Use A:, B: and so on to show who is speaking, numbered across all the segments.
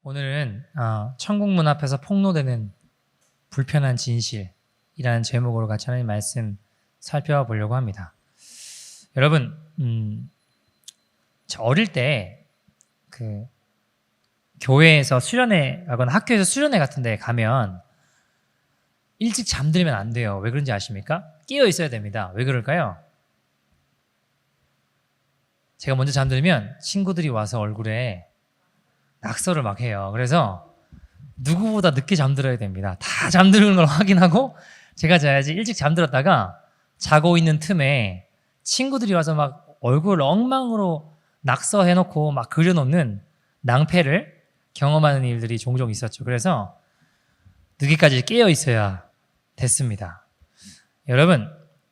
A: 오늘은 천국 문 앞에서 폭로되는 불편한 진실이라는 제목으로 같이 하나님 말씀 살펴보려고 합니다. 여러분, 저 어릴 때 교회에서 수련회 가거나 학교에서 수련회 같은 데 가면 일찍 잠들면 안 돼요. 왜 그런지 아십니까? 깨어 있어야 됩니다. 왜 그럴까요? 제가 먼저 잠들면 친구들이 와서 얼굴에 낙서를 막 해요. 그래서 누구보다 늦게 잠들어야 됩니다. 다 잠드는 걸 확인하고 제가 자야지. 일찍 잠들었다가 자고 있는 틈에 친구들이 와서 막 얼굴 엉망으로 낙서해놓고 막 그려놓는 낭패를 경험하는 일들이 종종 있었죠. 그래서 늦게까지 깨어 있어야 됐습니다. 여러분,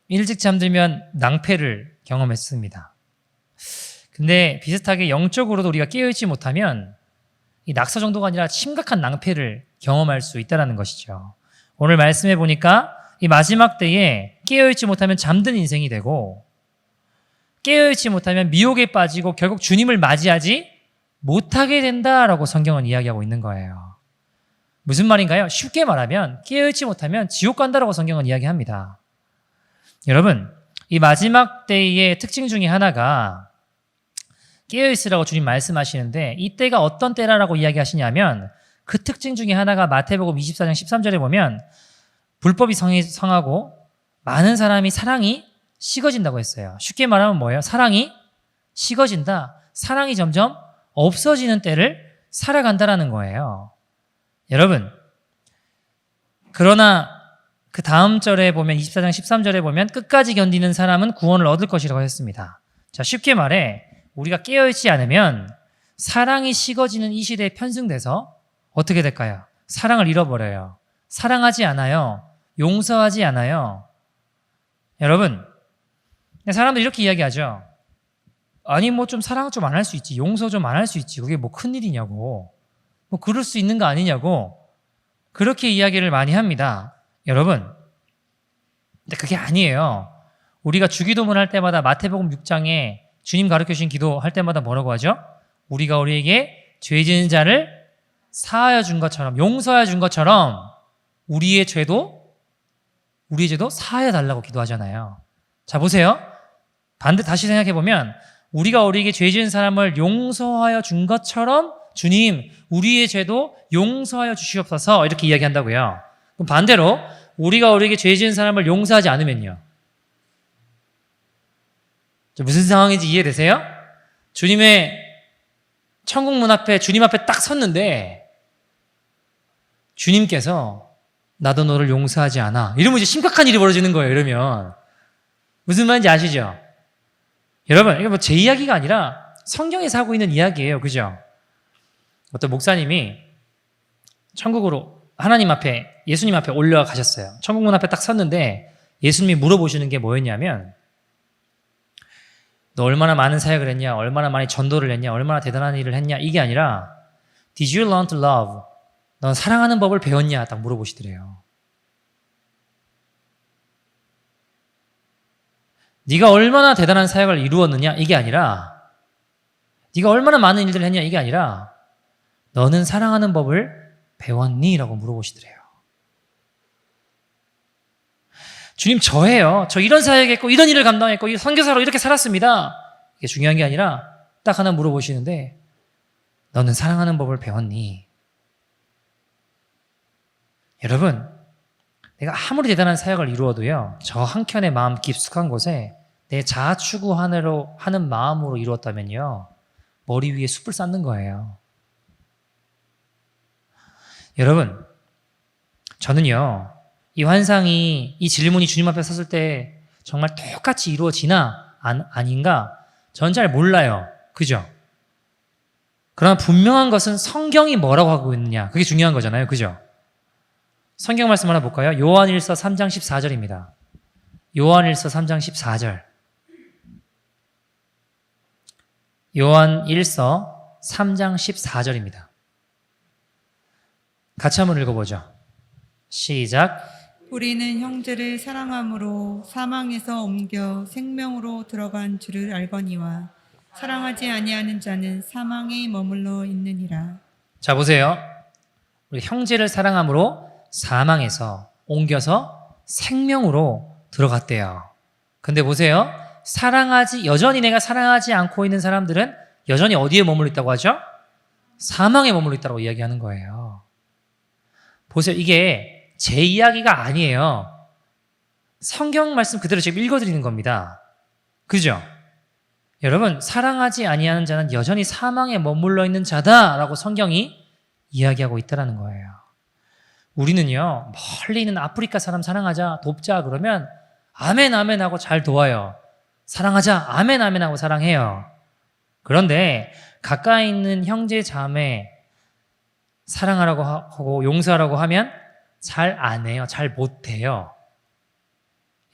A: 일찍 잠들면 낭패를 경험했습니다. 근데 비슷하게 영적으로도 우리가 깨어있지 못하면 이 낙서 정도가 아니라 심각한 낭패를 경험할 수 있다는 것이죠. 오늘 말씀해 보니까 이 마지막 때에 깨어있지 못하면 잠든 인생이 되고, 깨어있지 못하면 미혹에 빠지고 결국 주님을 맞이하지 못하게 된다라고 성경은 이야기하고 있는 거예요. 무슨 말인가요? 쉽게 말하면 깨어있지 못하면 지옥 간다라고 성경은 이야기합니다. 여러분, 이 마지막 때의 특징 중에 하나가 깨어있으라고 주님 말씀하시는데, 이 때가 어떤 때라고 이야기하시냐면 그 특징 중에 하나가 마태복음 24장 13절에 보면 불법이 성하고 많은 사랑이 식어진다고 했어요. 쉽게 말하면 뭐예요? 사랑이 식어진다. 사랑이 점점 없어지는 때를 살아간다라는 거예요. 여러분, 그러나 그 다음 절에 보면 24장 13절에 보면 끝까지 견디는 사람은 구원을 얻을 것이라고 했습니다. 자, 쉽게 말해 우리가 깨어있지 않으면 사랑이 식어지는 이 시대에 편승돼서 어떻게 될까요? 사랑을 잃어버려요. 사랑하지 않아요. 용서하지 않아요. 여러분, 사람들이 이렇게 이야기하죠. 아니 뭐 좀 사랑 좀 안 할 수 있지. 용서 좀 안 할 수 있지. 그게 뭐 큰일이냐고. 뭐 그럴 수 있는 거 아니냐고. 그렇게 이야기를 많이 합니다. 여러분, 근데 그게 아니에요. 우리가 주기도문 할 때마다 마태복음 6장에 주님 가르쳐주신 기도할 때마다 뭐라고 하죠? 우리가 우리에게 죄 지은 자를 사하여 준 것처럼, 용서하여 준 것처럼 우리의 죄도 사하여 달라고 기도하잖아요. 자, 보세요. 다시 생각해보면 우리가 우리에게 죄 지은 사람을 용서하여 준 것처럼 주님, 우리의 죄도 용서하여 주시옵소서, 이렇게 이야기한다고요. 그럼 반대로 우리가 우리에게 죄 지은 사람을 용서하지 않으면요. 무슨 상황인지 이해되세요? 주님의 천국 문 앞에, 주님 앞에 딱 섰는데 주님께서 나도 너를 용서하지 않아, 이러면 이제 심각한 일이 벌어지는 거예요. 이러면 무슨 말인지 아시죠? 여러분, 이게 뭐 제 이야기가 아니라 성경에서 하고 있는 이야기예요. 그죠? 어떤 목사님이 천국으로 하나님 앞에, 예수님 앞에 올라가셨어요. 천국 문 앞에 딱 섰는데 예수님이 물어보시는 게 뭐였냐면, 너 얼마나 많은 사역을 했냐, 얼마나 많이 전도를 했냐, 얼마나 대단한 일을 했냐, 이게 아니라 Did you learn to love? 넌 사랑하는 법을 배웠냐? 딱 물어보시더래요. 네가 얼마나 대단한 사역을 이루었느냐, 이게 아니라 네가 얼마나 많은 일들을 했냐, 이게 아니라 너는 사랑하는 법을 배웠니? 라고 물어보시더래요. 주님, 저예요. 저 이런 사역했고 이런 일을 감당했고 선교사로 이렇게 살았습니다. 이게 중요한 게 아니라 딱 하나 물어보시는데, 너는 사랑하는 법을 배웠니? 여러분, 내가 아무리 대단한 사역을 이루어도요, 저 한켠의 마음 깊숙한 곳에 내 자아 추구하느라 하는 마음으로 이루었다면요, 머리 위에 숲을 쌓는 거예요. 여러분, 저는요, 이 환상이, 이 질문이 주님 앞에 섰을 때 정말 똑같이 이루어지나 아닌가, 전 잘 몰라요. 그죠? 그러나 분명한 것은 성경이 뭐라고 하고 있느냐, 그게 중요한 거잖아요. 그죠? 성경 말씀 하나 볼까요? 요한일서 3장 14절입니다. 요한일서 3장 14절. 요한일서 3장 14절입니다. 같이 한번 읽어보죠. 시작.
B: 우리는 형제를 사랑함으로 사망에서 옮겨 생명으로 들어간 줄을 알거니와 사랑하지 아니하는 자는 사망에 머물러 있느니라.
A: 자, 보세요. 우리 형제를 사랑함으로 사망에서 옮겨서 생명으로 들어갔대요. 근데 보세요. 여전히 내가 사랑하지 않고 있는 사람들은 여전히 어디에 머물러 있다고 하죠? 사망에 머물러 있다고 이야기하는 거예요. 보세요. 이게 제 이야기가 아니에요. 성경 말씀 그대로 지금 읽어드리는 겁니다. 그죠? 여러분, 사랑하지 아니하는 자는 여전히 사망에 머물러 있는 자다라고 성경이 이야기하고 있다는 거예요. 우리는요, 멀리 있는 아프리카 사람 사랑하자, 돕자 그러면 아멘 아멘 하고 잘 도와요. 사랑하자, 아멘 아멘 하고 사랑해요. 그런데 가까이 있는 형제 자매 사랑하라고 하고 용서하라고 하면 잘 안 해요. 잘 못해요.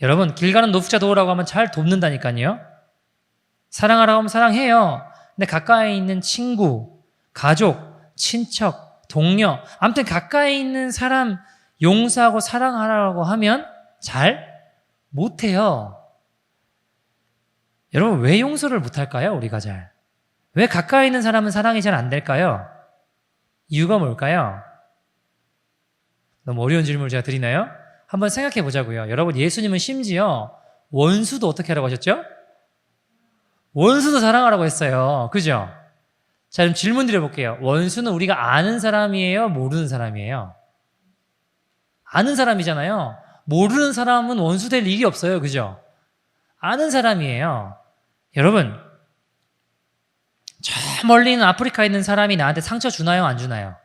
A: 여러분, 길 가는 노숙자 도우라고 하면 잘 돕는다니까요. 사랑하라고 하면 사랑해요. 근데 가까이 있는 친구, 가족, 친척, 동료, 아무튼 가까이 있는 사람 용서하고 사랑하라고 하면 잘 못해요. 여러분, 왜 용서를 못할까요? 우리가 잘. 왜 가까이 있는 사람은 사랑이 잘 안 될까요? 이유가 뭘까요? 너무 어려운 질문을 제가 드리나요? 한번 생각해 보자고요. 여러분, 예수님은 심지어 원수도 어떻게 하라고 하셨죠? 원수도 사랑하라고 했어요. 그죠? 자, 그럼 질문 드려볼게요. 원수는 우리가 아는 사람이에요? 모르는 사람이에요? 아는 사람이잖아요. 모르는 사람은 원수 될 일이 없어요. 그죠? 아는 사람이에요. 여러분, 저 멀리 있는 아프리카에 있는 사람이 나한테 상처 주나요? 안 주나요?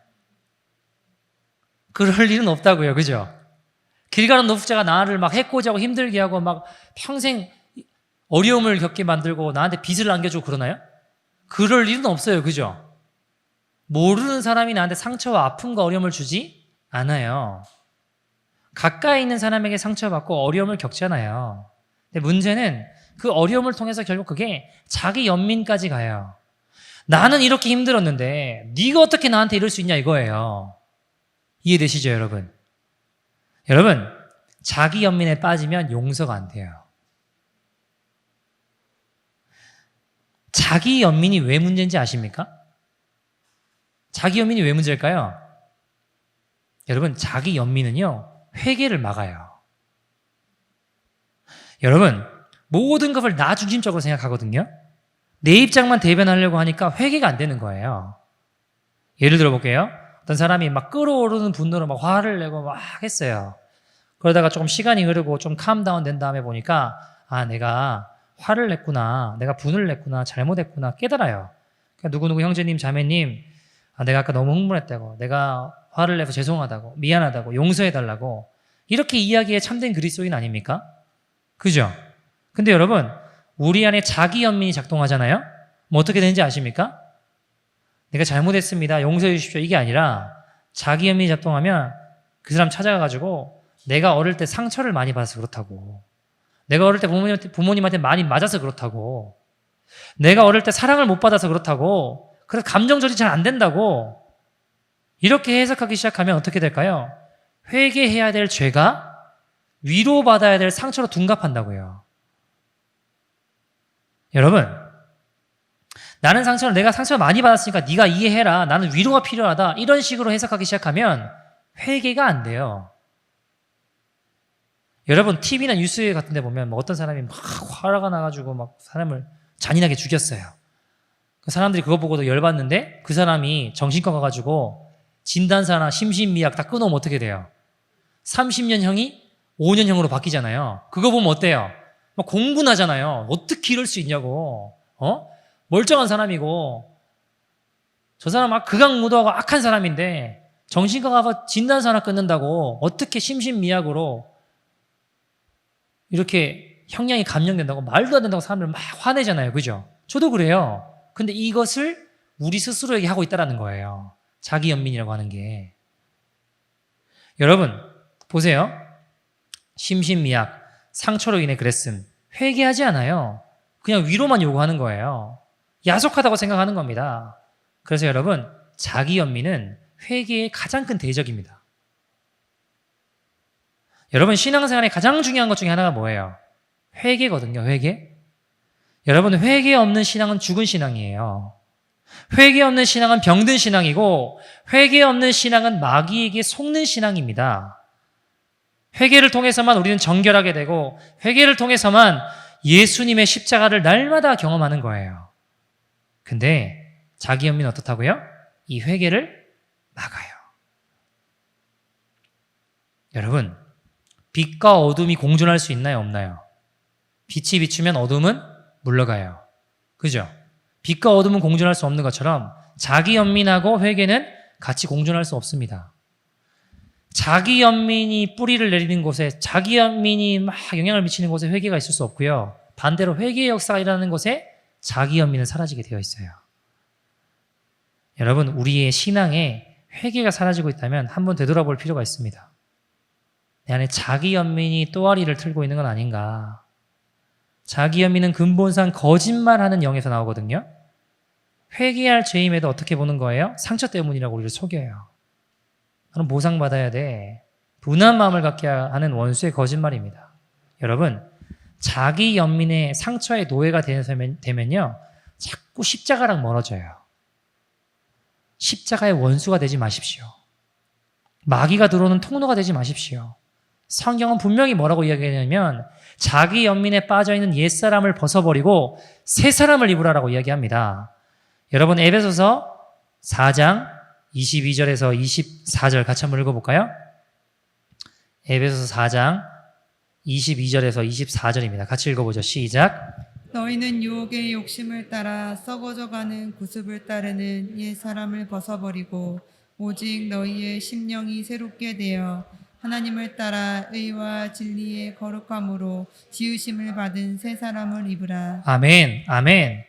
A: 그럴 일은 없다고요. 그죠? 길 가는 노숙자가 나를 막 해코지하고 힘들게 하고 막 평생 어려움을 겪게 만들고 나한테 빚을 안겨주고 그러나요? 그럴 일은 없어요. 그죠? 모르는 사람이 나한테 상처와 아픔과 어려움을 주지 않아요. 가까이 있는 사람에게 상처받고 어려움을 겪잖아요. 근데 문제는 그 어려움을 통해서 결국 그게 자기 연민까지 가요. 나는 이렇게 힘들었는데 네가 어떻게 나한테 이럴 수 있냐 이거예요. 이해되시죠, 여러분? 여러분, 자기 연민에 빠지면 용서가 안 돼요. 자기 연민이 왜 문제인지 아십니까? 자기 연민이 왜 문제일까요? 여러분, 자기 연민은요, 회개를 막아요. 여러분, 모든 것을 나 중심적으로 생각하거든요. 내 입장만 대변하려고 하니까 회개가 안 되는 거예요. 예를 들어 볼게요. 어떤 사람이 막 끓어오르는 분노로 막 화를 내고 막 했어요. 그러다가 조금 시간이 흐르고 좀 캄다운 된 다음에 보니까 내가 화를 냈구나, 내가 분을 냈구나, 잘못했구나 깨달아요. 그러니까 누구누구 형제님, 자매님, 내가 아까 너무 흥분했다고, 내가 화를 내서 죄송하다고, 미안하다고, 용서해달라고 이렇게 이야기에 참된 그리스도인 아닙니까? 그죠? 근데 여러분, 우리 안에 자기 연민이 작동하잖아요? 뭐 어떻게 되는지 아십니까? 내가 잘못했습니다, 용서해 주십시오 이게 아니라 자기 연민이 작동하면 그 사람 찾아가가지고 내가 어릴 때 상처를 많이 받아서 그렇다고, 내가 어릴 때 부모님한테 많이 맞아서 그렇다고, 내가 어릴 때 사랑을 못 받아서 그렇다고, 그래서 감정 조절이 잘 안 된다고 이렇게 해석하기 시작하면 어떻게 될까요? 회개해야 될 죄가 위로받아야 될 상처로 둔갑한다고요. 여러분, 내가 상처를 많이 받았으니까 네가 이해해라, 나는 위로가 필요하다 이런 식으로 해석하기 시작하면 회개가 안 돼요. 여러분, TV나 뉴스 같은 데 보면 뭐 어떤 사람이 막 화가 나가지고 막 사람을 잔인하게 죽였어요. 그 사람들이 그거 보고도 열받는데 그 사람이 정신과 가가지고 진단사나 심신미약 다 끊어오면 어떻게 돼요? 30년형이 5년형으로 바뀌잖아요. 그거 보면 어때요? 막 공분하잖아요. 어떻게 이럴 수 있냐고. 멀쩡한 사람이고 저 사람 막 극악무도하고 악한 사람인데 정신과 가서 진단서 하나 끊는다고 어떻게 심신미약으로 이렇게 형량이 감형된다고, 말도 안 된다고 사람들 막 화내잖아요. 그죠? 저도 그래요. 근데 이것을 우리 스스로에게 하고 있다는 거예요. 자기 연민이라고 하는 게. 여러분, 보세요. 심신미약, 상처로 인해 그랬음. 회개하지 않아요. 그냥 위로만 요구하는 거예요. 야속하다고 생각하는 겁니다. 그래서 여러분, 자기 연민은 회개의 가장 큰 대적입니다. 여러분, 신앙생활에 가장 중요한 것 중에 하나가 뭐예요? 회개거든요. 회개. 여러분, 회개 없는 신앙은 죽은 신앙이에요. 회개 없는 신앙은 병든 신앙이고 회개 없는 신앙은 마귀에게 속는 신앙입니다. 회개를 통해서만 우리는 정결하게 되고 회개를 통해서만 예수님의 십자가를 날마다 경험하는 거예요. 근데 자기 연민은 어떻다고요? 이 회개를 막아요. 여러분, 빛과 어둠이 공존할 수 있나요? 없나요? 빛이 비추면 어둠은 물러가요. 그죠? 빛과 어둠은 공존할 수 없는 것처럼 자기 연민하고 회개는 같이 공존할 수 없습니다. 자기 연민이 뿌리를 내리는 곳에, 자기 연민이 막 영향을 미치는 곳에 회개가 있을 수 없고요. 반대로 회개의 역사가 일어나는 곳에 자기 연민은 사라지게 되어 있어요. 여러분, 우리의 신앙에 회개가 사라지고 있다면 한번 되돌아볼 필요가 있습니다. 내 안에 자기 연민이 또아리를 틀고 있는 건 아닌가. 자기 연민은 근본상 거짓말하는 영에서 나오거든요. 회개할 죄임에도 어떻게 보는 거예요? 상처 때문이라고 우리를 속여요. 너는 보상받아야 돼. 분한 마음을 갖게 하는 원수의 거짓말입니다. 여러분, 자기 연민의 상처의 노예가 되면요, 자꾸 십자가랑 멀어져요. 십자가의 원수가 되지 마십시오. 마귀가 들어오는 통로가 되지 마십시오. 성경은 분명히 뭐라고 이야기하냐면 자기 연민에 빠져있는 옛사람을 벗어버리고 새 사람을 입으라라고 이야기합니다. 여러분, 에베소서 4장 22절에서 24절 같이 한번 읽어볼까요? 에베소서 4장 22절에서 24절입니다. 같이 읽어보죠. 시작.
B: 너희는 유혹의 욕심을 따라 썩어져가는 구습을 따르는 옛 사람을 벗어버리고 오직 너희의 심령이 새롭게 되어 하나님을 따라 의와 진리의 거룩함으로 지으심을 받은 새 사람을 입으라.
A: 아멘, 아멘.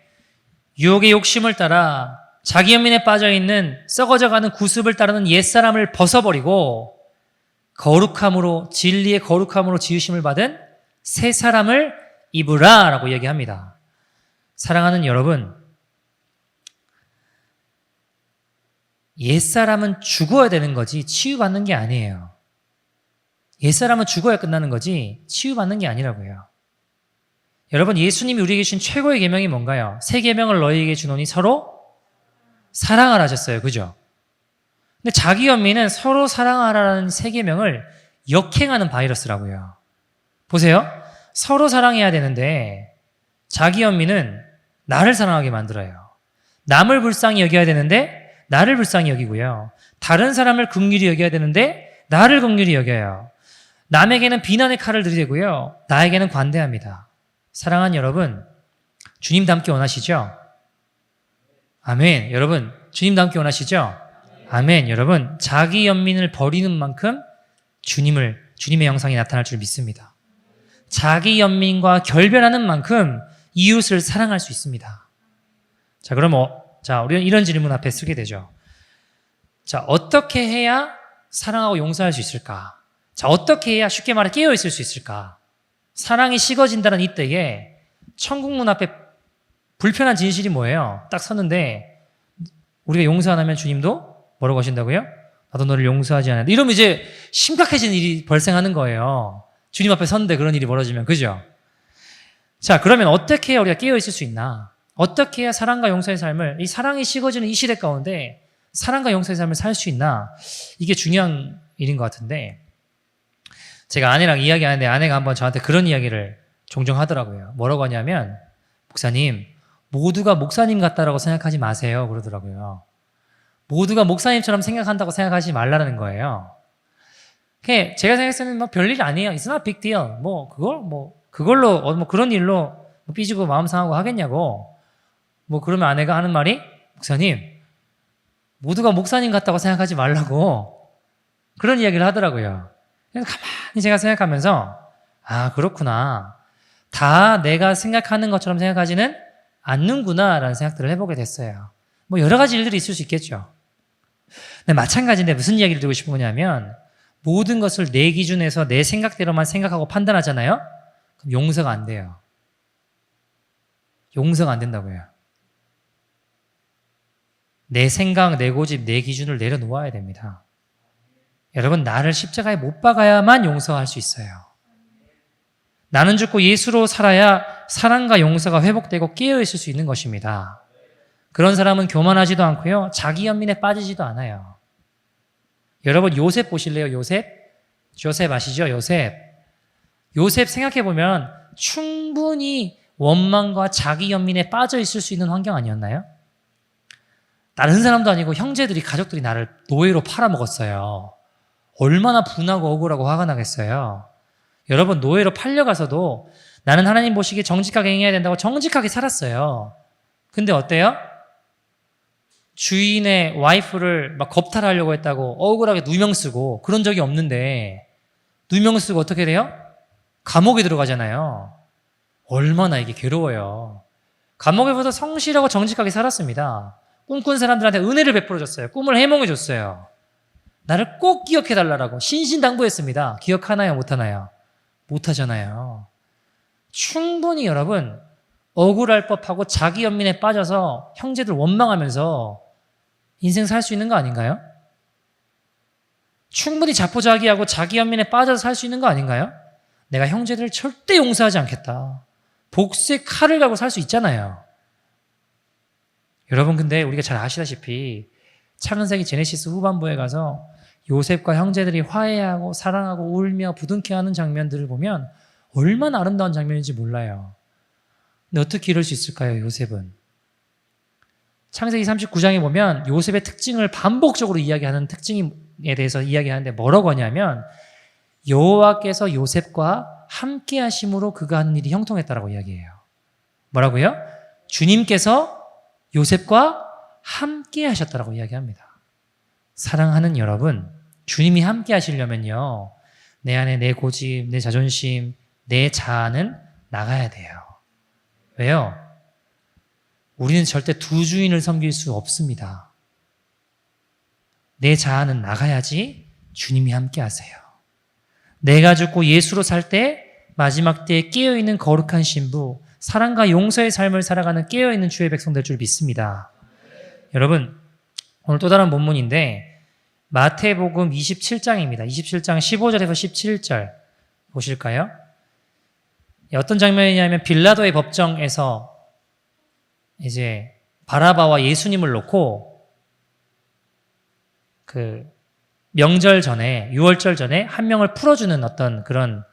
A: 유혹의 욕심을 따라 자기 연민에 빠져있는 썩어져가는 구습을 따르는 옛사람을 벗어버리고 거룩함으로, 진리의 거룩함으로 지으심을 받은 새 사람을 입으라 라고 얘기합니다. 사랑하는 여러분, 옛사람은 죽어야 되는 거지 치유받는 게 아니에요. 옛사람은 죽어야 끝나는 거지 치유받는 게 아니라고요. 여러분, 예수님이 우리에게 주신 최고의 계명이 뭔가요? 새 계명을 너희에게 주노니 서로 사랑하라 하셨어요. 그죠? 근데 자기 연민은 서로 사랑하라는 새 계명을 역행하는 바이러스라고요. 보세요. 서로 사랑해야 되는데 자기 연민은 나를 사랑하게 만들어요. 남을 불쌍히 여겨야 되는데 나를 불쌍히 여기고요. 다른 사람을 긍휼히 여겨야 되는데 나를 긍휼히 여겨요. 남에게는 비난의 칼을 들이대고요. 나에게는 관대합니다. 사랑하는 여러분, 주님 닮기 원하시죠? 아멘. 여러분, 주님 닮기 원하시죠? 아멘. 여러분, 자기 연민을 버리는 만큼 주님의 형상이 나타날 줄 믿습니다. 자기 연민과 결별하는 만큼 이웃을 사랑할 수 있습니다. 자, 그럼 우리는 이런 질문 앞에 쓰게 되죠. 자, 어떻게 해야 사랑하고 용서할 수 있을까? 자, 어떻게 해야 쉽게 말해 깨어 있을 수 있을까? 사랑이 식어진다는 이때에 천국문 앞에 불편한 진실이 뭐예요? 딱 섰는데 우리가 용서 안 하면 주님도 뭐라고 하신다고요? 나도 너를 용서하지 않았다. 이러면 이제 심각해지는 일이 발생하는 거예요. 주님 앞에 섰는데 그런 일이 벌어지면. 그죠? 자, 그러면 어떻게 해야 우리가 깨어 있을 수 있나? 어떻게 해야 사랑과 용서의 삶을, 이 사랑이 식어지는 이 시대 가운데 사랑과 용서의 삶을 살 수 있나? 이게 중요한 일인 것 같은데, 제가 아내랑 이야기하는데 아내가 한번 저한테 그런 이야기를 종종 하더라고요. 뭐라고 하냐면, 목사님, 모두가 목사님 같다라고 생각하지 마세요. 그러더라고요. 모두가 목사님처럼 생각한다고 생각하지 말라는 거예요. 제가 생각했을 때는 뭐 별일 아니에요. It's not big deal. 그걸로 그런 일로 삐지고 마음 상하고 하겠냐고. 그러면 아내가 하는 말이, 목사님, 모두가 목사님 같다고 생각하지 말라고. 그런 이야기를 하더라고요. 그래서 가만히 제가 생각하면서, 아, 그렇구나. 다 내가 생각하는 것처럼 생각하지는 않는구나 라는 생각들을 해보게 됐어요. 여러 가지 일들이 있을 수 있겠죠. 근데 마찬가지인데 무슨 이야기를 드리고 싶은 거냐면, 모든 것을 내 기준에서 내 생각대로만 생각하고 판단하잖아요? 그럼 용서가 안 돼요. 용서가 안 된다고요. 내 생각, 내 고집, 내 기준을 내려놓아야 됩니다. 여러분, 나를 십자가에 못 박아야만 용서할 수 있어요. 나는 죽고 예수로 살아야 사랑과 용서가 회복되고 깨어있을 수 있는 것입니다. 그런 사람은 교만하지도 않고요. 자기 연민에 빠지지도 않아요. 여러분 요셉 보실래요? 요셉 아시죠? 요셉 생각해보면 충분히 원망과 자기 연민에 빠져 있을 수 있는 환경 아니었나요? 다른 사람도 아니고 형제들이 가족들이 나를 노예로 팔아먹었어요. 얼마나 분하고 억울하고 화가 나겠어요. 여러분 노예로 팔려가서도 나는 하나님 보시기에 정직하게 행해야 된다고 정직하게 살았어요. 근데 어때요? 주인의 와이프를 막 겁탈하려고 했다고 억울하게 누명 쓰고 그런 적이 없는데 누명 쓰고 어떻게 돼요? 감옥에 들어가잖아요. 얼마나 이게 괴로워요. 감옥에서도 성실하고 정직하게 살았습니다. 꿈꾼 사람들한테 은혜를 베풀어줬어요. 꿈을 해몽해줬어요. 나를 꼭 기억해달라고 신신당부했습니다. 기억하나요? 못하나요? 못하잖아요. 충분히 여러분 억울할 법하고 자기 연민에 빠져서 형제들 원망하면서 인생 살 수 있는 거 아닌가요? 충분히 자포자기하고 자기 연민에 빠져서 살 수 있는 거 아닌가요? 내가 형제들을 절대 용서하지 않겠다. 복수의 칼을 가고 살 수 있잖아요. 여러분 근데 우리가 잘 아시다시피 창세기 제네시스 후반부에 가서 요셉과 형제들이 화해하고 사랑하고 울며 부둥켜하는 장면들을 보면 얼마나 아름다운 장면인지 몰라요. 근데 어떻게 이럴 수 있을까요? 요셉은. 창세기 39장에 보면 요셉의 특징을 반복적으로 이야기하는 특징에 대해서 이야기하는데 뭐라고 하냐면 여호와께서 요셉과 함께 하심으로 그가 하는 일이 형통했다라고 이야기해요. 뭐라고요? 주님께서 요셉과 함께 하셨다라고 이야기합니다. 사랑하는 여러분, 주님이 함께 하시려면요. 내 안에 내 고집, 내 자존심, 내 자아는 나가야 돼요. 왜요? 우리는 절대 두 주인을 섬길 수 없습니다. 내 자아는 나가야지 주님이 함께 하세요. 내가 죽고 예수로 살 때 마지막 때에 깨어있는 거룩한 신부, 사랑과 용서의 삶을 살아가는 깨어있는 주의 백성 될 줄 믿습니다. 여러분, 오늘 또 다른 본문인데 마태복음 27장입니다. 27장 15절에서 17절 보실까요? 어떤 장면이냐면 빌라도의 법정에서 이제 바라바와 예수님을 놓고 그 명절 전에, 유월절 전에 한 명을 풀어주는 어떤 그런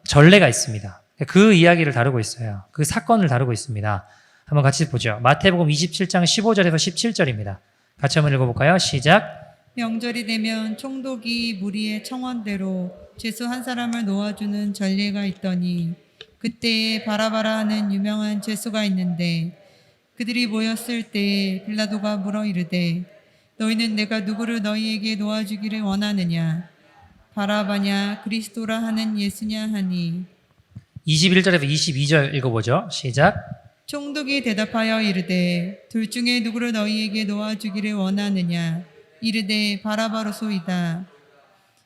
A: 전례가 있습니다. 그 이야기를 다루고 있어요. 그 사건을 다루고 있습니다. 한번 같이 보죠. 마태복음 27장 15절에서 17절입니다. 같이 한번 읽어볼까요? 시작.
B: 명절이 되면 총독이 무리의 청원대로 죄수 한 사람을 놓아주는 전례가 있더니 그때에 바라바라 하는 유명한 죄수가 있는데 그들이 모였을 때 빌라도가 물어 이르되 너희는 내가 누구를 너희에게 놓아주기를 원하느냐 바라바냐 그리스도라 하는 예수냐 하니
A: 21절에서 22절 읽어보죠. 시작.
B: 총독이 대답하여 이르되 둘 중에 누구를 너희에게 놓아주기를 원하느냐 이르되 바라바로소이다.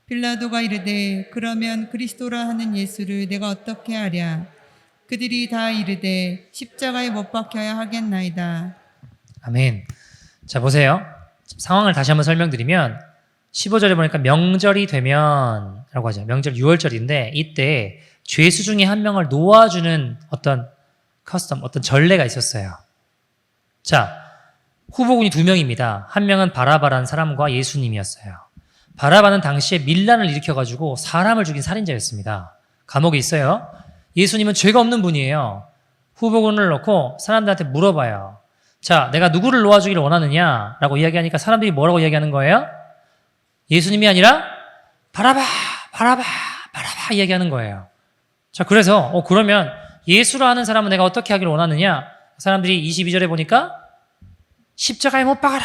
B: 빌라도가 이르되 그러면 그리스도라 하는 예수를 내가 어떻게 하랴. 그들이 다 이르되 십자가에 못 박혀야 하겠나이다.
A: 아멘. 자 보세요. 상황을 다시 한번 설명드리면 15절에 보니까 명절이 되면 라고 하죠. 명절 6월절인데 이때 죄수 중에 한 명을 놓아주는 어떤 커스텀, 어떤 전례가 있었어요. 자, 후보군이 두 명입니다. 한 명은 바라바라는 사람과 예수님이었어요. 바라바는 당시에 밀란을 일으켜가지고 사람을 죽인 살인자였습니다. 감옥에 있어요. 예수님은 죄가 없는 분이에요. 후보군을 놓고 사람들한테 물어봐요. 자, 내가 누구를 놓아주기를 원하느냐? 라고 이야기하니까 사람들이 뭐라고 이야기하는 거예요? 예수님이 아니라 바라바 이야기하는 거예요. 자, 그래서 그러면 예수라 하는 사람은 내가 어떻게 하기를 원하느냐? 사람들이 22절에 보니까 십자가에 못 박아라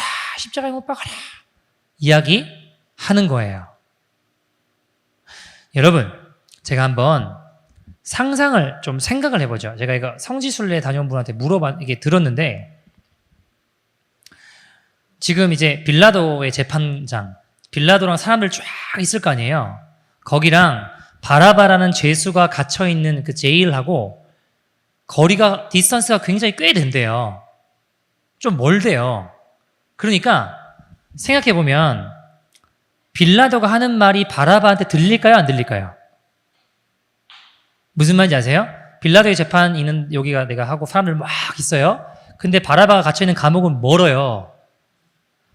A: 이야기하는 거예요. 여러분, 제가 한번 상상을 좀 생각을 해보죠. 제가 이거 성지순례 다녀온 분한테 이게 들었는데 지금 이제 빌라도의 재판장, 빌라도랑 사람들 쫙 있을 거 아니에요. 거기랑 바라바라는 죄수가 갇혀있는 그 제일하고 거리가, 디스턴스가 굉장히 꽤 된대요. 좀 멀대요. 그러니까 생각해보면 빌라도가 하는 말이 바라바한테 들릴까요? 안 들릴까요? 무슨 말인지 아세요? 빌라도의 재판 있는 여기가 내가 하고 사람들 막 있어요. 근데 바라바가 갇혀있는 감옥은 멀어요.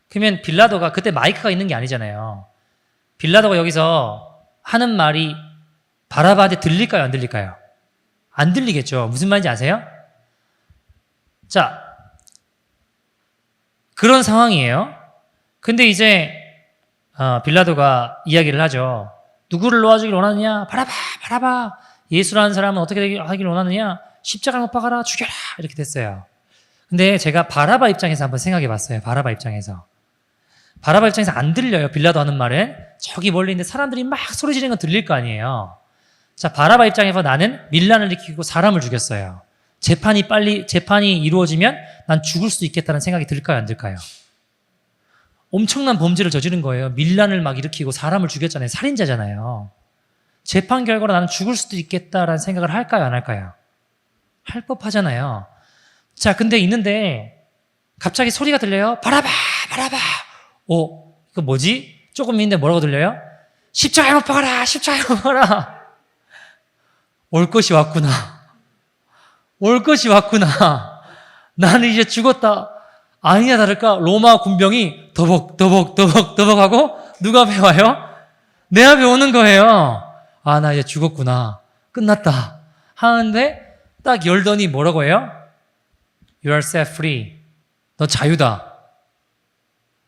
A: 그러면 빌라도가 그때 마이크가 있는 게 아니잖아요. 빌라도가 여기서 하는 말이 바라바한테 들릴까요? 안 들릴까요? 안 들리겠죠. 무슨 말인지 아세요? 자, 그런 상황이에요. 근데 이제 빌라도가 이야기를 하죠. 누구를 놓아주길 원하느냐? 바라바. 예수라는 사람은 어떻게 하길 원하느냐? 십자가를 못 박아라, 죽여라. 이렇게 됐어요. 근데 제가 바라바 입장에서 한번 생각해 봤어요. 바라바 입장에서 안 들려요. 빌라도 하는 말은. 저기 멀리 있는데 사람들이 막 소리 지르는 건 들릴 거 아니에요. 자, 바라바 입장에서 나는 밀란을 일으키고 사람을 죽였어요. 재판이 이루어지면 난 죽을 수도 있겠다는 생각이 들까요? 안 들까요? 엄청난 범죄를 저지른 거예요. 밀란을 막 일으키고 사람을 죽였잖아요. 살인자잖아요. 재판 결과로 나는 죽을 수도 있겠다라는 생각을 할까요? 안 할까요? 할 법하잖아요. 자, 근데 있는데 갑자기 소리가 들려요. 바라바. 이거 뭐지? 조금 있는데 뭐라고 들려요? 십자가에 못 박아라. 올 것이 왔구나. 나는 이제 죽었다. 아니냐 다를까 로마 군병이 더벅 누가 앞에 와요? 내 앞에 오는 거예요. 아, 나 이제 죽었구나. 끝났다. 하는데 딱 열더니 뭐라고 해요? You are set free. 너 자유다.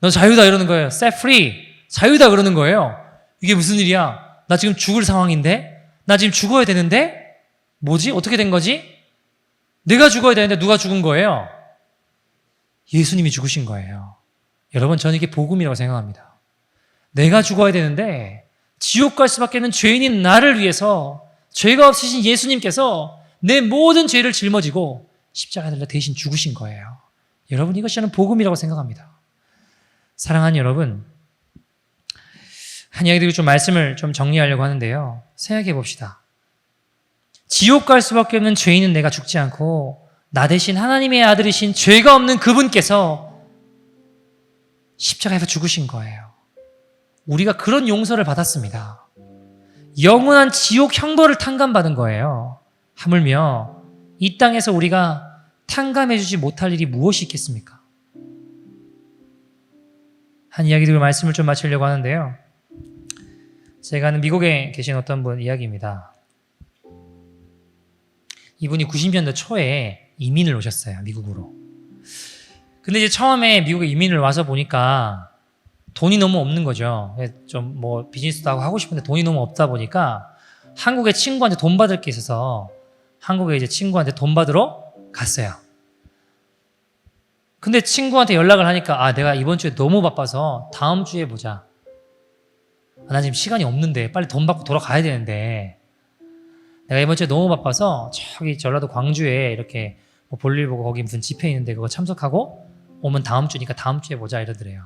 A: 이러는 거예요. set free. 자유다 그러는 거예요. 이게 무슨 일이야? 나 지금 죽을 상황인데? 나 지금 죽어야 되는데? 뭐지? 어떻게 된 거지? 내가 죽어야 되는데 누가 죽은 거예요? 예수님이 죽으신 거예요. 여러분, 저는 이게 복음이라고 생각합니다. 내가 죽어야 되는데 지옥 갈 수밖에 없는 죄인인 나를 위해서 죄가 없으신 예수님께서 내 모든 죄를 짊어지고 십자가에 달려 대신 죽으신 거예요. 여러분, 이것이 저는 복음이라고 생각합니다. 사랑하는 여러분, 한 이야기 드리고 좀 말씀을 좀 정리하려고 하는데요. 생각해 봅시다. 지옥 갈 수밖에 없는 죄인은 내가 죽지 않고 나 대신 하나님의 아들이신 죄가 없는 그분께서 십자가에서 죽으신 거예요. 우리가 그런 용서를 받았습니다. 영원한 지옥 형벌을 탕감받은 거예요. 하물며 이 땅에서 우리가 탕감해주지 못할 일이 무엇이 있겠습니까? 한 이야기 들고 말씀을 좀 마치려고 하는데요. 제가 아는 미국에 계신 어떤 분 이야기입니다. 이분이 90년대 초에 이민을 오셨어요. 미국으로. 근데 이제 처음에 미국에 이민을 와서 보니까 돈이 너무 없는 거죠. 좀 뭐 비즈니스도 하고 싶은데 돈이 너무 없다 보니까 한국에 친구한테 돈 받을 게 있어서 한국에 이제 친구한테 돈 받으러 갔어요. 근데 친구한테 연락을 하니까 내가 이번 주에 너무 바빠서 다음 주에 보자. 나 지금 시간이 없는데 빨리 돈 받고 돌아가야 되는데 내가 이번 주에 너무 바빠서 저기 전라도 광주에 이렇게 뭐 볼일 보고 거기 무슨 집회 있는데 그거 참석하고 오면 다음 주니까 다음 주에 보자 이러더래요.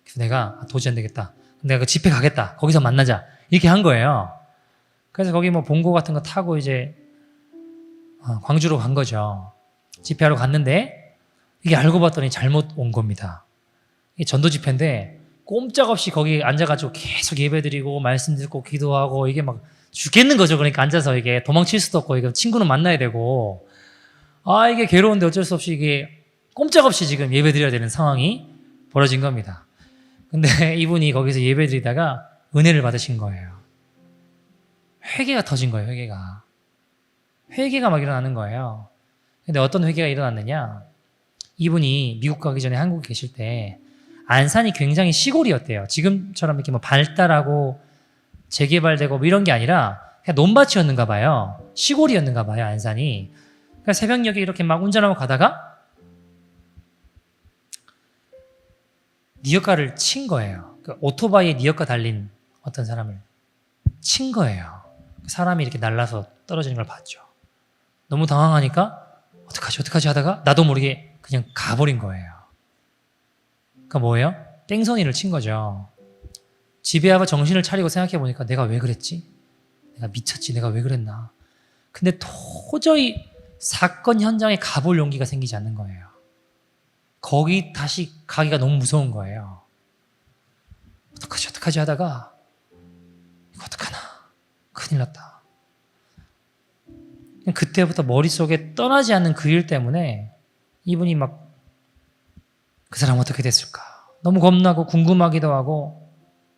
A: 그래서 내가 도저히 안 되겠다. 내가 그 집회 가겠다. 거기서 만나자. 이렇게 한 거예요. 그래서 거기 뭐 봉고 같은 거 타고 이제 광주로 간 거죠. 집회하러 갔는데 이게 알고 봤더니 잘못 온 겁니다. 이게 전도 집회인데 꼼짝없이 거기 앉아가지고 계속 예배드리고 말씀 듣고 기도하고 이게 막 죽겠는 거죠. 그러니까 앉아서 이게 도망칠 수도 없고 이게 친구는 만나야 되고 이게 괴로운데 어쩔 수 없이 이게 꼼짝없이 지금 예배드려야 되는 상황이 벌어진 겁니다. 근데 이분이 거기서 예배드리다가 은혜를 받으신 거예요. 회개가 터진 거예요. 회개가 막 일어나는 거예요. 근데 어떤 회개가 일어났느냐? 이분이 미국 가기 전에 한국에 계실 때 안산이 굉장히 시골이었대요. 지금처럼 이렇게 뭐 발달하고 재개발되고 뭐 이런 게 아니라 그냥 논밭이었는가 봐요. 시골이었는가 봐요, 안산이. 그러니까 새벽녘에 이렇게 막 운전하고 가다가 니어카를 친 거예요. 그 오토바이에 니어카 달린 어떤 사람을 친 거예요. 사람이 이렇게 날라서 떨어지는 걸 봤죠. 너무 당황하니까 어떡하지 하다가 나도 모르게 그냥 가버린 거예요. 그러니까 뭐예요? 땡성이를 친 거죠. 집에 와서 정신을 차리고 생각해 보니까 내가 왜 그랬지? 내가 미쳤지? 내가 왜 그랬나? 근데 도저히 사건 현장에 가볼 용기가 생기지 않는 거예요. 거기 다시 가기가 너무 무서운 거예요. 어떡하지 하다가 이거 어떡하나? 큰일 났다. 그때부터 머릿속에 떠나지 않는 그 일 때문에 이분이 막 그 사람 어떻게 됐을까? 너무 겁나고 궁금하기도 하고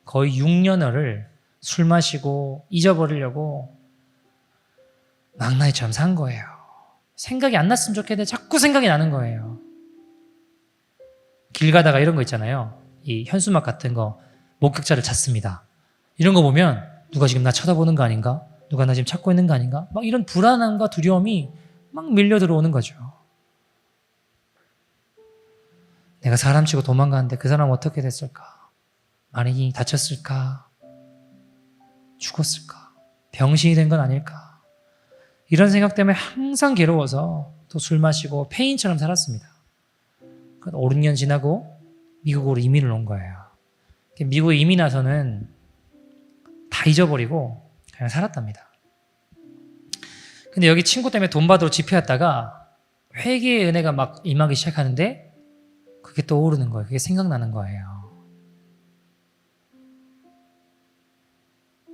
A: 거의 6년을 술 마시고 잊어버리려고 망나니처럼 산 거예요. 생각이 안 났으면 좋겠는데 자꾸 생각이 나는 거예요. 길 가다가 이런 거 있잖아요. 이 현수막 같은 거 목격자를 찾습니다. 이런 거 보면 누가 지금 나 쳐다보는 거 아닌가? 누가 나 지금 찾고 있는 거 아닌가? 막 이런 불안함과 두려움이 막 밀려 들어오는 거죠. 내가 사람 치고 도망가는데 그 사람 어떻게 됐을까? 많이 다쳤을까? 죽었을까? 병신이 된 건 아닐까? 이런 생각 때문에 항상 괴로워서 또 술 마시고 폐인처럼 살았습니다. 5, 6년 지나고 미국으로 이민을 온 거예요. 미국에 이민 와서는 다 잊어버리고 그냥 살았답니다. 근데 여기 친구 때문에 돈 받으러 집회 왔다가 회개의 은혜가 막 임하기 시작하는데 그게 떠오르는 거예요. 그게 생각나는 거예요.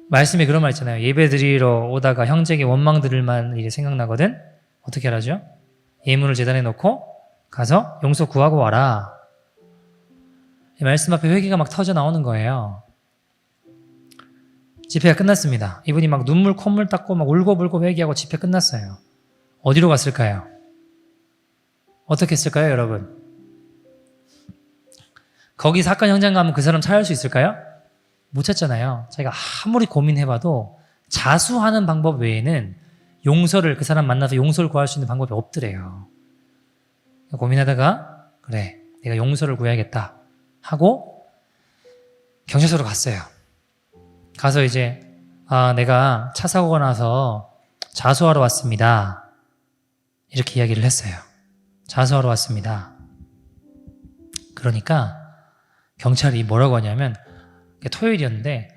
A: 말씀에 그런 말 있잖아요. 예배 드리러 오다가 형제에게 원망 들을만 일이 생각나거든. 어떻게 하라죠? 예물을 제단에 놓고 가서 용서 구하고 와라. 이 말씀 앞에 회개가 막 터져 나오는 거예요. 집회가 끝났습니다. 이분이 막 눈물 콧물 닦고 막 울고불고 회개하고 집회 끝났어요. 어디로 갔을까요? 어떻게 했을까요, 여러분? 거기 사건 현장 가면 그 사람 찾을 수 있을까요? 못 찾잖아요. 자기가 아무리 고민해봐도 자수하는 방법 외에는 용서를, 그 사람 만나서 용서를 구할 수 있는 방법이 없더래요. 고민하다가 그래, 내가 용서를 구해야겠다 하고 경찰서로 갔어요. 가서 이제 내가 차 사고가 나서 자수하러 왔습니다. 이렇게 이야기를 했어요. 자수하러 왔습니다. 그러니까 경찰이 뭐라고 하냐면 토요일이었는데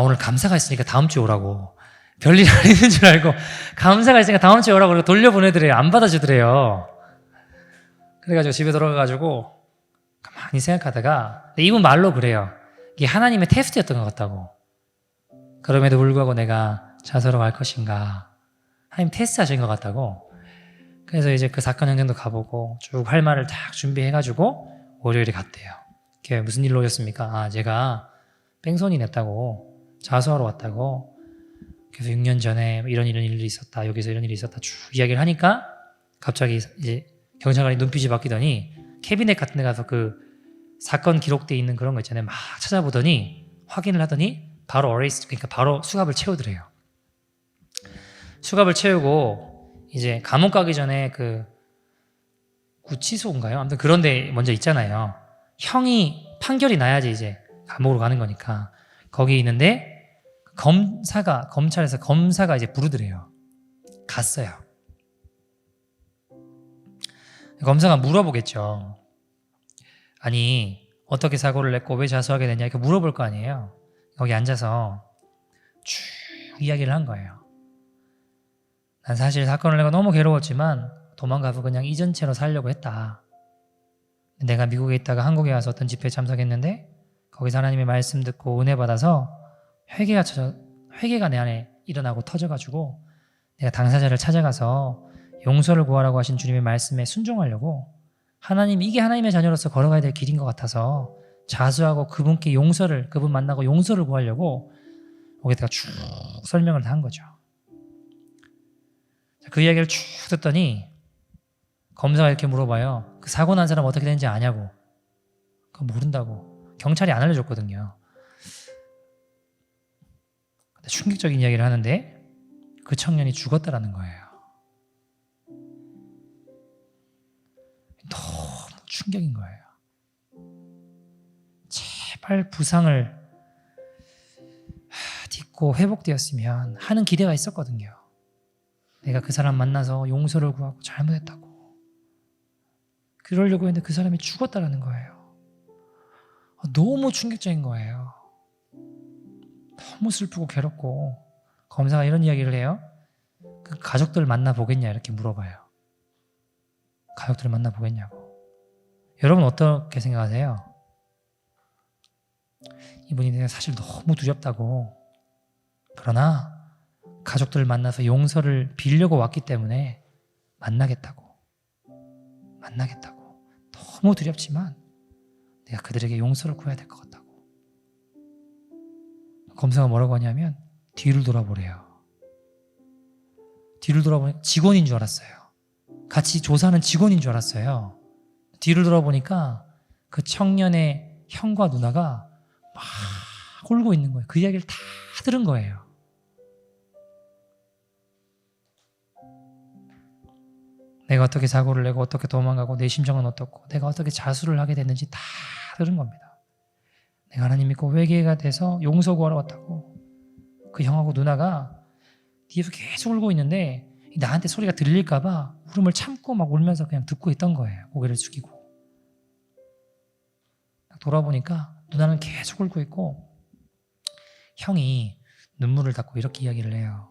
A: 오늘 감사가 있으니까 다음 주에 오라고. 별일 안 있는 줄 알고 감사가 있으니까 다음 주에 오라고 돌려보내더래요. 안 받아주더래요. 그래가지고 집에 돌아가가지고 가만히 생각하다가 이분 말로 그래요. 이게 하나님의 테스트였던 것 같다고. 그럼에도 불구하고 내가 자수하러 갈 것인가. 하나님 테스트 하신 것 같다고. 그래서 이제 그 사건 현장도 가보고 쭉 할 말을 딱 준비해가지고 월요일에 갔대요. 그게 무슨 일로 오셨습니까? 제가 뺑소니 냈다고, 자수하러 왔다고. 그래서 6년 전에 이런 일이 있었다, 여기서 이런 일이 있었다 쭉 이야기를 하니까 갑자기 이제 경찰관이 눈빛이 바뀌더니 캐비넷 같은 데 가서 그 사건 기록돼 있는 그런 거 있잖아요. 막 찾아보더니 확인을 하더니 바로 어레이스트, 그러니까 바로 수갑을 채우더래요. 수갑을 채우고 이제 감옥 가기 전에 그 구치소인가요? 아무튼 그런 데 먼저 있잖아요. 형이 판결이 나야지 이제 감옥으로 가는 거니까. 거기 있는데 검찰에서 검사가 이제 부르더래요. 갔어요. 검사가 물어보겠죠. 아니, 어떻게 사고를 냈고 왜 자수하게 됐냐 이렇게 물어볼 거 아니에요. 거기 앉아서 쭉 이야기를 한 거예요. 난 사실 사건을 내가 너무 괴로웠지만 도망가서 그냥 이전 채로 살려고 했다. 내가 미국에 있다가 한국에 와서 어떤 집회에 참석했는데 거기서 하나님의 말씀 듣고 은혜 받아서 회개가 내 안에 일어나고 터져가지고 내가 당사자를 찾아가서 용서를 구하라고 하신 주님의 말씀에 순종하려고 이게 하나님의 자녀로서 걸어가야 될 길인 것 같아서 자수하고 그분께 그분 만나고 용서를 구하려고 거기다가 쭉 설명을 다 한 거죠. 그 이야기를 쭉 듣더니 검사가 이렇게 물어봐요. 그 사고 난 사람 어떻게 되는지 아냐고. 그거 모른다고. 경찰이 안 알려줬거든요. 근데 충격적인 이야기를 하는데 그 청년이 죽었다라는 거예요. 너무 충격인 거예요. 제발 부상을 딛고 회복되었으면 하는 기대가 있었거든요. 내가 그 사람 만나서 용서를 구하고 잘못했다고. 그러려고 했는데 그 사람이 죽었다라는 거예요. 너무 충격적인 거예요. 너무 슬프고 괴롭고. 검사가 이런 이야기를 해요. 그 가족들 만나보겠냐 이렇게 물어봐요. 가족들을 만나보겠냐고. 여러분 어떻게 생각하세요? 이분이 내가 사실 너무 두렵다고. 그러나 가족들을 만나서 용서를 빌려고 왔기 때문에 만나겠다고. 만나겠다고. 너무 두렵지만 내가 그들에게 용서를 구해야 될 것 같다고. 검사가 뭐라고 하냐면 뒤를 돌아보래요. 뒤를 돌아보니까 직원인 줄 알았어요. 같이 조사하는 직원인 줄 알았어요. 뒤를 돌아보니까 그 청년의 형과 누나가 막 울고 있는 거예요. 그 이야기를 다 들은 거예요. 내가 어떻게 사고를 내고 어떻게 도망가고 내 심정은 어떻고 내가 어떻게 자수를 하게 됐는지 다 들은 겁니다. 내가 하나님 믿고 회개가 돼서 용서 구하러 왔다고. 그 형하고 누나가 뒤에서 계속 울고 있는데 나한테 소리가 들릴까 봐 울음을 참고 막 울면서 그냥 듣고 있던 거예요. 고개를 숙이고. 돌아보니까 누나는 계속 울고 있고 형이 눈물을 닦고 이렇게 이야기를 해요.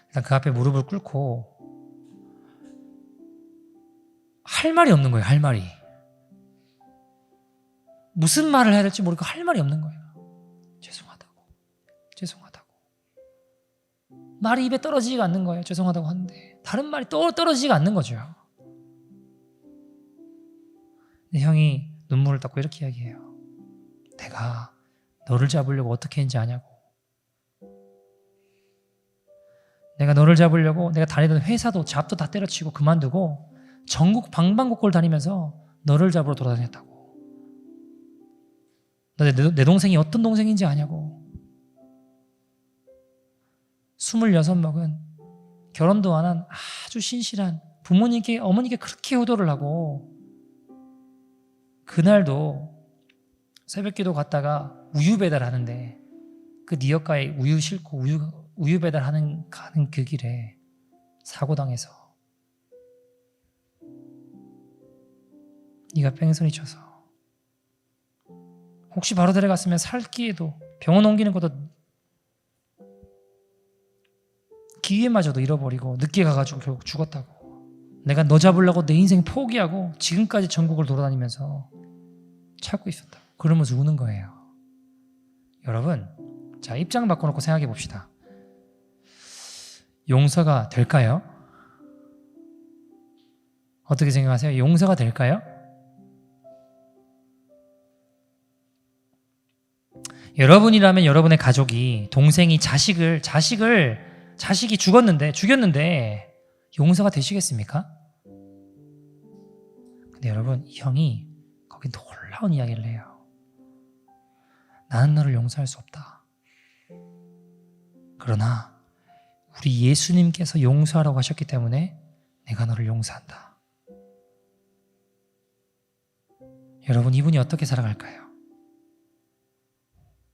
A: 일단 그 앞에 무릎을 꿇고 할 말이 없는 거예요. 할 말이. 무슨 말을 해야 될지 모르고 할 말이 없는 거예요. 죄송하다고. 말이 입에 떨어지지가 않는 거예요. 죄송하다고 하는데 다른 말이 떨어지지가 않는 거죠. 근데 형이 눈물을 닦고 이렇게 이야기해요. 내가 너를 잡으려고 어떻게 했는지 아냐고. 내가 너를 잡으려고 내가 다니던 회사도 잡도 다 때려치고 그만두고 전국 방방곡곡을 다니면서 너를 잡으러 돌아다녔다고. 너 내 동생이 어떤 동생인지 아냐고. 26먹은 결혼도 안 한 아주 신실한 부모님께 어머니께 그렇게 효도를 하고 그날도 새벽기도 갔다가 우유 배달하는데 그 니역가에 우유 싣고 우유 배달하는 가는 그 길에 사고당해서 네가 뺑소니 쳐서 혹시 바로 데려갔으면 살기에도 병원 옮기는 것도 기회마저도 잃어버리고 늦게 가가지고 결국 죽었다고. 내가 너 잡으려고 내 인생 포기하고 지금까지 전국을 돌아다니면서 찾고 있었다. 그러면서 우는 거예요. 여러분, 자, 입장 바꿔놓고 생각해 봅시다. 용서가 될까요? 어떻게 생각하세요? 용서가 될까요? 여러분이라면 여러분의 가족이 동생이 자식이 죽였는데 용서가 되시겠습니까? 근데 여러분, 이 형이 거기 놀라운 이야기를 해요. 나는 너를 용서할 수 없다. 그러나 우리 예수님께서 용서하라고 하셨기 때문에 내가 너를 용서한다. 여러분, 이분이 어떻게 살아갈까요?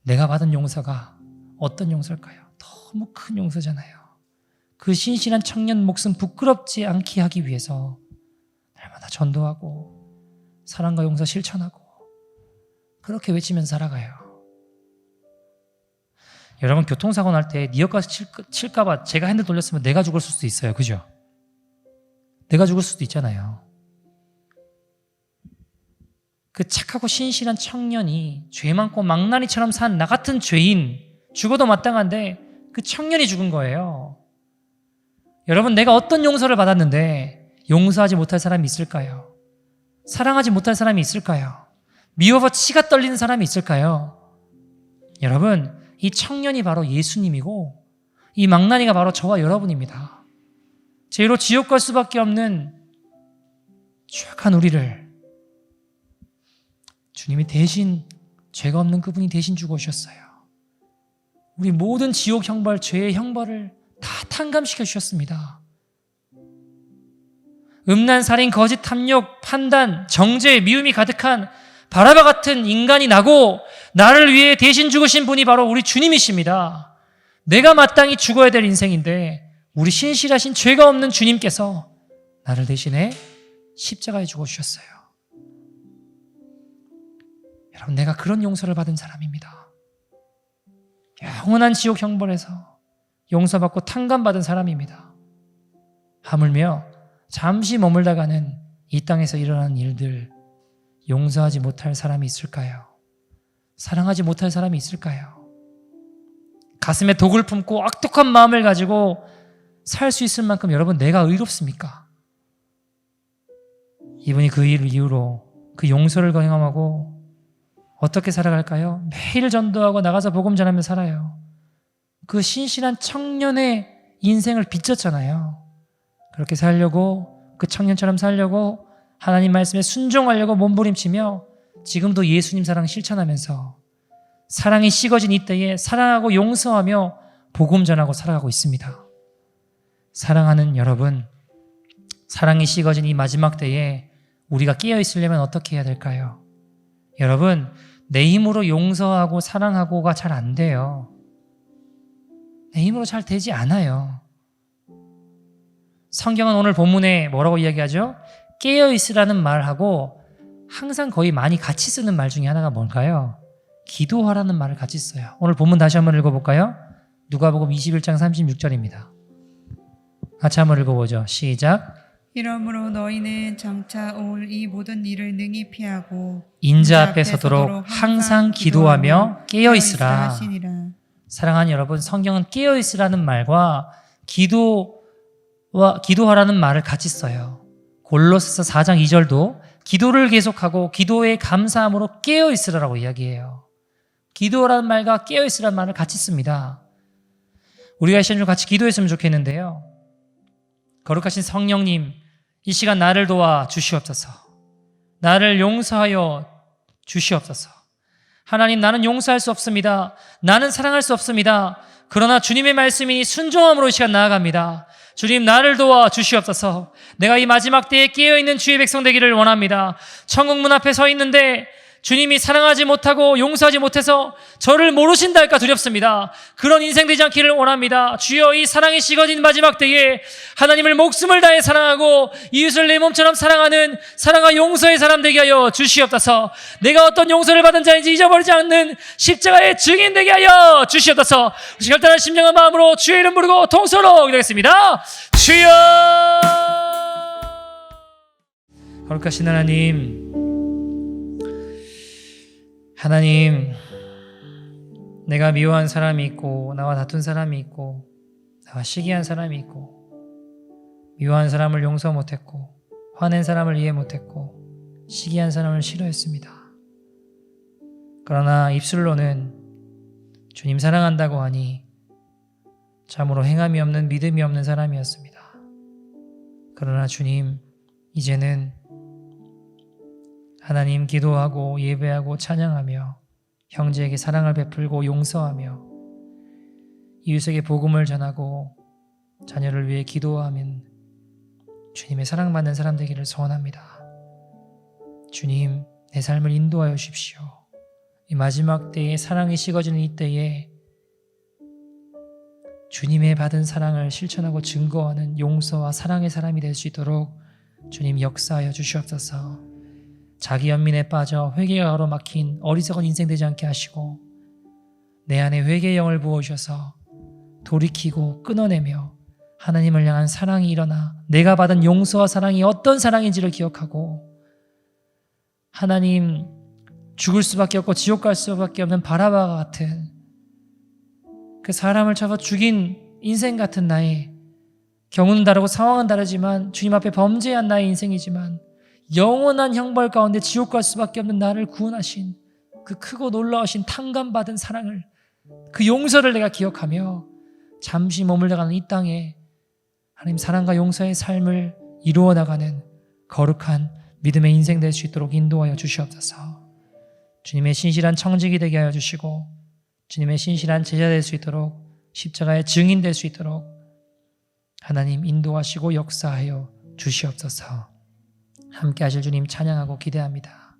A: 내가 받은 용서가 어떤 용서일까요? 너무 큰 용서잖아요. 그 신실한 청년 목숨 부끄럽지 않게 하기 위해서 날마다 전도하고 사랑과 용서 실천하고 그렇게 외치면서 살아가요. 여러분, 교통사고 날 때 니역가스 칠까 봐 제가 핸들 돌렸으면 내가 죽을 수도 있어요. 그죠? 내가 죽을 수도 있잖아요. 그 착하고 신실한 청년이 죄 많고 망나니처럼 산 나 같은 죄인, 죽어도 마땅한데 그 청년이 죽은 거예요. 여러분, 내가 어떤 용서를 받았는데 용서하지 못할 사람이 있을까요? 사랑하지 못할 사람이 있을까요? 미워서 치가 떨리는 사람이 있을까요? 여러분, 이 청년이 바로 예수님이고 이 망나니가 바로 저와 여러분입니다. 죄로 지옥 갈 수밖에 없는 추악한 우리를 주님이 대신, 죄가 없는 그분이 대신 죽어주셨어요. 우리 모든 지옥 형벌, 죄의 형벌을 다 탕감시켜 주셨습니다. 음란, 살인, 거짓, 탐욕, 판단, 정죄, 미움이 가득한 바라바 같은 인간이 나고 나를 위해 대신 죽으신 분이 바로 우리 주님이십니다. 내가 마땅히 죽어야 될 인생인데 우리 신실하신 죄가 없는 주님께서 나를 대신해 십자가에 죽어주셨어요. 여러분, 내가 그런 용서를 받은 사람입니다. 영원한 지옥 형벌에서 용서받고 탕감받은 사람입니다. 하물며 잠시 머물다가는 이 땅에서 일어나는 일들 용서하지 못할 사람이 있을까요? 사랑하지 못할 사람이 있을까요? 가슴에 독을 품고 악독한 마음을 가지고 살 수 있을 만큼 여러분, 내가 의롭습니까? 이분이 그 일 이후로 그 용서를 경험하고 어떻게 살아갈까요? 매일 전도하고 나가서 복음 전하며 살아요. 그 신실한 청년의 인생을 비쳤잖아요. 그렇게 살려고, 그 청년처럼 살려고, 하나님 말씀에 순종하려고 몸부림치며 지금도 예수님 사랑 실천하면서 사랑이 식어진 이때에 사랑하고 용서하며 복음 전하고 살아가고 있습니다. 사랑하는 여러분, 사랑이 식어진 이 마지막 때에 우리가 깨어 있으려면 어떻게 해야 될까요? 여러분, 내 힘으로 용서하고 사랑하고가 잘 안 돼요. 내 힘으로 잘 되지 않아요. 성경은 오늘 본문에 뭐라고 이야기하죠? 깨어 있으라는 말하고 항상 거의 많이 같이 쓰는 말 중에 하나가 뭘까요? 기도하라는 말을 같이 써요. 오늘 본문 다시 한번 읽어볼까요? 누가복음 21장 36절입니다. 같이 한번 읽어보죠. 시작.
B: 이러므로 너희는 장차 올 이 모든 일을 능히 피하고
A: 인자 앞에 서도록 항상 기도하며 깨어 있으라.
B: 하시니라.
A: 사랑하는 여러분, 성경은 깨어 있으라는 말과 기도하라는 말을 같이 써요. 골로새서 4장 2절도 기도를 계속하고 기도에 감사함으로 깨어 있으라라고 이야기해요. 기도라는 말과 깨어 있으라는 말을 같이 씁니다. 우리가 이 시간 좀 같이 기도했으면 좋겠는데요. 거룩하신 성령님, 이 시간 나를 도와 주시옵소서. 나를 용서하여 주시옵소서. 하나님, 나는 용서할 수 없습니다. 나는 사랑할 수 없습니다. 그러나 주님의 말씀이 순종함으로 이 시간 나아갑니다. 주님, 나를 도와 주시옵소서. 내가 이 마지막 때에 깨어있는 주의 백성 되기를 원합니다. 천국 문 앞에 서 있는데 주님이 사랑하지 못하고 용서하지 못해서 저를 모르신다 할까 두렵습니다. 그런 인생 되지 않기를 원합니다. 주여, 이 사랑이 식어진 마지막 때에 하나님을 목숨을 다해 사랑하고 이웃을 내 몸처럼 사랑하는 사랑과 용서의 사람 되게 하여 주시옵소서. 내가 어떤 용서를 받은 자인지 잊어버리지 않는 십자가의 증인 되게 하여 주시옵소서. 결단한 심령과 마음으로 주의 이름 부르고 통서로 기도하겠습니다. 주여! 거룩하신 하나님, 내가 미워한 사람이 있고 나와 다툰 사람이 있고 나와 시기한 사람이 있고 미워한 사람을 용서 못했고 화낸 사람을 이해 못했고 시기한 사람을 싫어했습니다. 그러나 입술로는 주님 사랑한다고 하니 참으로 행함이 없는 믿음이 없는 사람이었습니다. 그러나 주님, 이제는 하나님 기도하고 예배하고 찬양하며 형제에게 사랑을 베풀고 용서하며 이웃에게 복음을 전하고 자녀를 위해 기도하면 주님의 사랑받는 사람 되기를 소원합니다. 주님, 내 삶을 인도하여 주십시오. 이 마지막 때에 사랑이 식어지는 이 때에 주님의 받은 사랑을 실천하고 증거하는 용서와 사랑의 사람이 될 수 있도록 주님 역사하여 주시옵소서. 자기 연민에 빠져 회개가 가로막힌 어리석은 인생 되지 않게 하시고 내 안에 회개의 영을 부어주셔서 돌이키고 끊어내며 하나님을 향한 사랑이 일어나 내가 받은 용서와 사랑이 어떤 사랑인지를 기억하고 하나님, 죽을 수밖에 없고 지옥 갈 수밖에 없는 바라바와 같은 그 사람을 잡아 죽인 인생 같은 나의 경우는 다르고 상황은 다르지만 주님 앞에 범죄한 나의 인생이지만 영원한 형벌 가운데 지옥 갈 수밖에 없는 나를 구원하신 그 크고 놀라우신 탕감받은 사랑을, 그 용서를 내가 기억하며 잠시 머물러가는 이 땅에 하나님 사랑과 용서의 삶을 이루어 나가는 거룩한 믿음의 인생 될 수 있도록 인도하여 주시옵소서. 주님의 신실한 청직이 되게 하여 주시고 주님의 신실한 제자 될 수 있도록 십자가의 증인 될 수 있도록 하나님 인도하시고 역사하여 주시옵소서. 함께 하실 주님 찬양하고 기대합니다.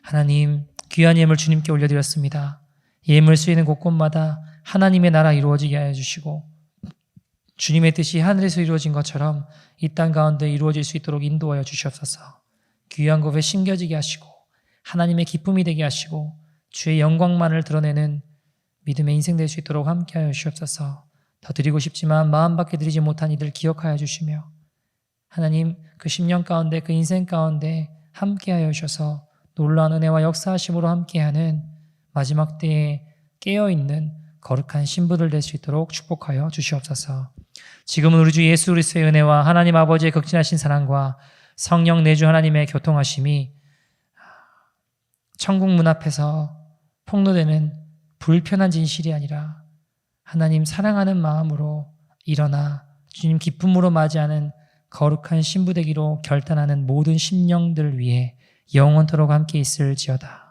A: 하나님, 귀한 예물 주님께 올려드렸습니다. 예물 쓰이는 곳곳마다 하나님의 나라 이루어지게 하여 주시고 주님의 뜻이 하늘에서 이루어진 것처럼 이 땅 가운데 이루어질 수 있도록 인도하여 주시옵소서. 귀한 곳에 심겨지게 하시고 하나님의 기쁨이 되게 하시고 주의 영광만을 드러내는 믿음의 인생 될 수 있도록 함께하여 주시옵소서. 더 드리고 싶지만 마음밖에 드리지 못한 이들 기억하여 주시며 하나님, 그 10년 가운데 그 인생 가운데 함께하여 주셔서 놀라운 은혜와 역사하심으로 함께하는 마지막 때에 깨어있는 거룩한 신부들 될 수 있도록 축복하여 주시옵소서. 지금은 우리 주 예수 그리스도의 은혜와 하나님 아버지의 극진하신 사랑과 성령 내주 하나님의 교통하심이 천국 문 앞에서 폭로되는 불편한 진실이 아니라 하나님 사랑하는 마음으로 일어나 주님 기쁨으로 맞이하는 거룩한 신부되기로 결단하는 모든 심령들 위해 영원토록 함께 있을지어다.